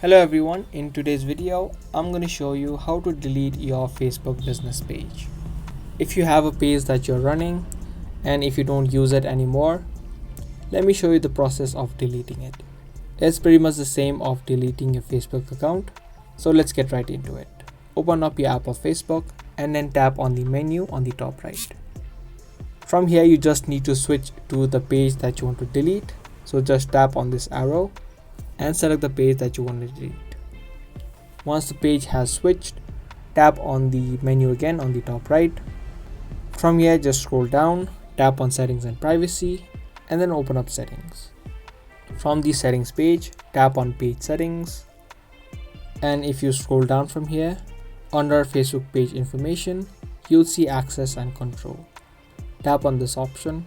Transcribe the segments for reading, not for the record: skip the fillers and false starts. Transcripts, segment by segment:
Hello everyone, in today's video I'm going to show you how to delete your Facebook business page. If you have a page that you're running and if you don't use it anymore, let me show you the process of deleting it. It's pretty much the same of deleting your Facebook account, so let's get right into it. Open up your app of Facebook and then tap on the menu on the top right. From here you just need to switch to the page that you want to delete, so just tap on this arrow and select the page that you want to delete. Once the page has switched, tap on the menu again on the top right. From here just scroll down, tap on settings and privacy and then open up settings. From the settings page, tap on page settings, and if you scroll down from here, under Facebook page information, you'll see access and control. Tap on this option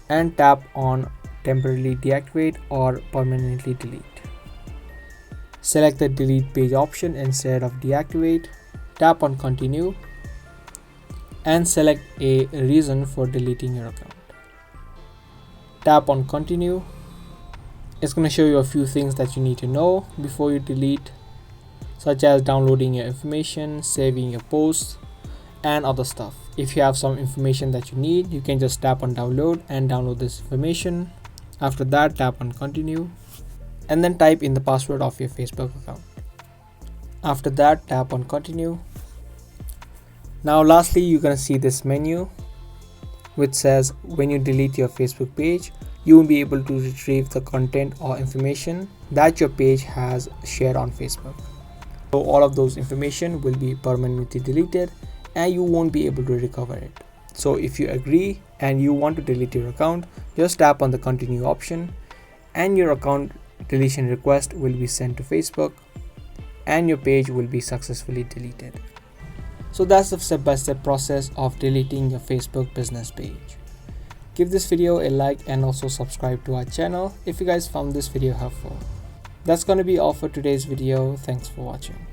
and tap on temporarily deactivate or permanently delete. Select the delete page option instead of deactivate, tap on continue and select a reason for deleting your account. Tap on continue. It's going to show you a few things that you need to know before you delete, such as downloading your information, saving your posts and other stuff. If you have some information that you need, you can just tap on download and download this information. After that, tap on continue and then type in the password of your Facebook account. After that, tap on continue. Now lastly, you're going to see this menu which says when you delete your Facebook page, you will be able to retrieve the content or information that your page has shared on Facebook. So all of those information will be permanently deleted and you won't be able to recover it. So if you agree and you want to delete your account, just tap on the continue option and your account deletion request will be sent to Facebook and your page will be successfully deleted. So that's the step-by-step process of deleting your Facebook business page. Give this video a like and also subscribe to our channel if you guys found this video helpful. That's going to be all for today's video. Thanks for watching.